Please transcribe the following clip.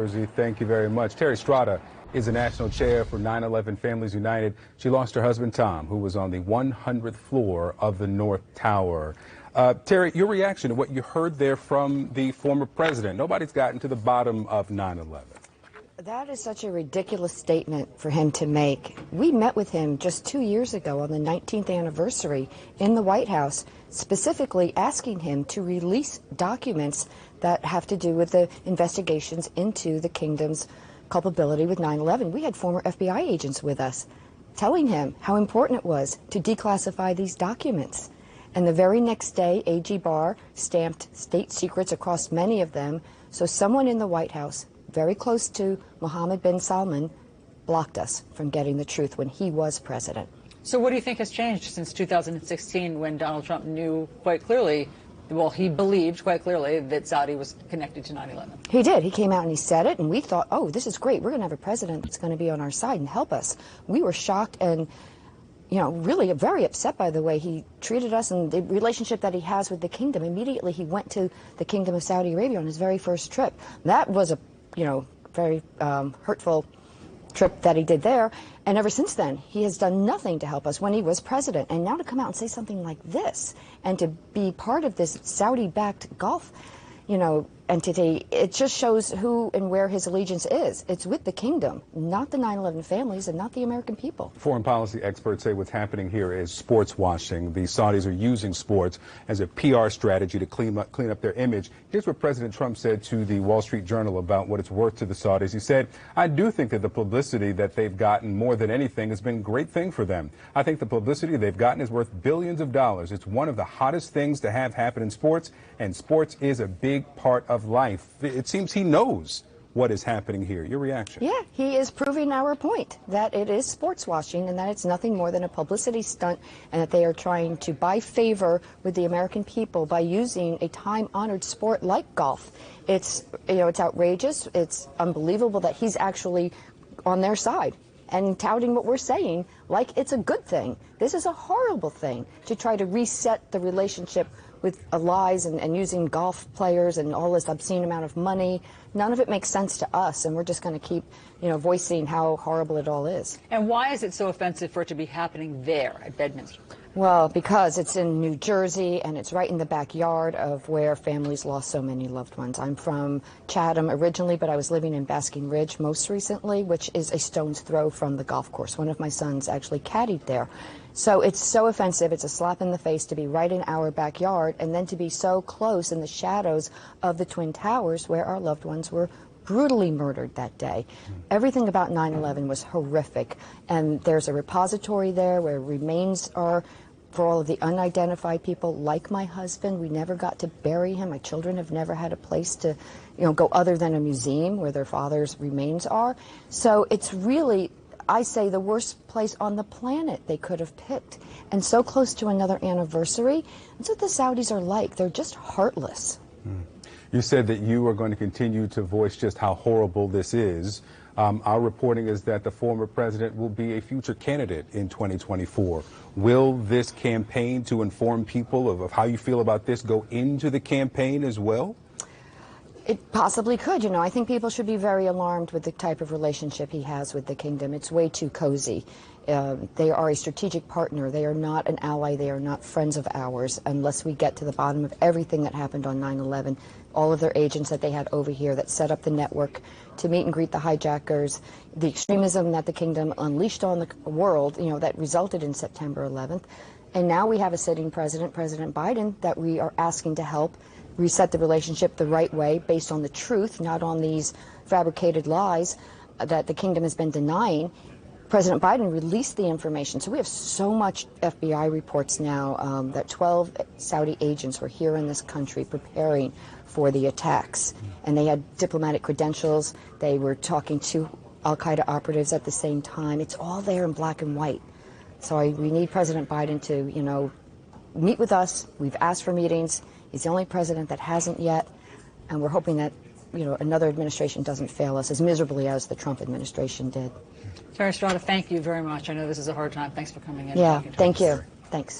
Thank you very much. Terry Strada is the national chair for 9/11 Families United. She lost her husband, Tom, who was on the 100th floor of the North Tower. Terry, your reaction to what you heard there from the former president. Nobody's gotten to the bottom of 9/11. That is such a ridiculous statement for him to make. We met with him just 2 years ago on the 19th anniversary in the White House, specifically asking him to release documents that have to do with the investigations into the kingdom's culpability with 9/11. We had former FBI agents with us telling him how important it was to declassify these documents. And the very next day, AG Barr stamped state secrets across many of them, so someone in the White House very close to Mohammed bin Salman blocked us from getting the truth when he was president. So what do you think has changed since 2016 when Donald Trump knew quite clearly, well, he believed quite clearly that Saudi was connected to 9/11? He did. He came out and he said it, and we thought, oh, this is great. We're going to have a president that's going to be on our side and help us. We were shocked and, you know, really very upset by the way he treated us and the relationship that he has with the kingdom. Immediately he went to the Kingdom of Saudi Arabia on his very first trip. That was a very hurtful trip that he did there. And ever since then, he has done nothing to help us when he was president. And now to come out and say something like this and to be part of this Saudi-backed Gulf, entity, it just shows who and where his allegiance is. It's with the kingdom, not the 9/11 families and not the American people. Foreign policy experts say what's happening here is sports washing. The Saudis are using sports as a PR strategy to clean up their image. Here's what President Trump said to the Wall Street Journal about what it's worth to the Saudis. He said, "I do think that the publicity that they've gotten more than anything has been a great thing for them. I think the publicity they've gotten is worth billions of dollars. It's one of the hottest things to have happen in sports, and sports is a big part of life." It seems he knows what is happening here. Your reaction? Yeah, he is proving our point that it is sports washing and that it's nothing more than a publicity stunt and that they are trying to buy favor with the American people by using a time-honored sport like golf. It's outrageous. It's unbelievable that he's actually on their side and touting what we're saying like it's a good thing. This is a horrible thing to try to reset the relationship with lies and using golf players and all this obscene amount of money. None of it makes sense to us, and we're just going to keep, voicing how horrible it all is. And why is it so offensive for it to be happening there at Bedminster? Well, because it's in New Jersey, and it's right in the backyard of where families lost so many loved ones. I'm from Chatham originally, but I was living in Basking Ridge most recently, which is a stone's throw from the golf course. One of my sons actually caddied there. So it's so offensive. It's a slap in the face to be right in our backyard and then to be so close in the shadows of the Twin Towers where our loved ones were brutally murdered that day. Everything about 9/11 was horrific, and there's a repository there where remains are for all of the unidentified people like my husband. We never got to bury him. My children have never had a place to go other than a museum where their father's remains are. So it's really, I say, the worst place on the planet they could have picked, and so close to another anniversary. That's what the Saudis are like. They're just heartless. You said that you are going to continue to voice just how horrible this is. Our reporting is that the former president will be a future candidate in 2024. Will this campaign to inform people of how you feel about this go into the campaign as well? It possibly could. I think people should be very alarmed with the type of relationship he has with the kingdom. It's way too cozy. They are a strategic partner. They are not an ally. They are not friends of ours unless we get to the bottom of everything that happened on 9/11. All of their agents that they had over here that set up the network to meet and greet the hijackers, the extremism that the kingdom unleashed on the world, that resulted in September 11th. And now we have a sitting president, President Biden, that we are asking to help reset the relationship the right way based on the truth, not on these fabricated lies that the kingdom has been denying. President Biden released the information. So we have so much FBI reports now that 12 Saudi agents were here in this country preparing for the attacks. And they had diplomatic credentials. They were talking to al-Qaeda operatives at the same time. It's all there in black and white. So we need President Biden to, meet with us. We've asked for meetings. He's the only president that hasn't yet. And we're hoping that, another administration doesn't fail us as miserably as the Trump administration did. Terry Strada, thank you very much. I know this is a hard time. Thanks for coming in. Yeah, thank you. Thanks.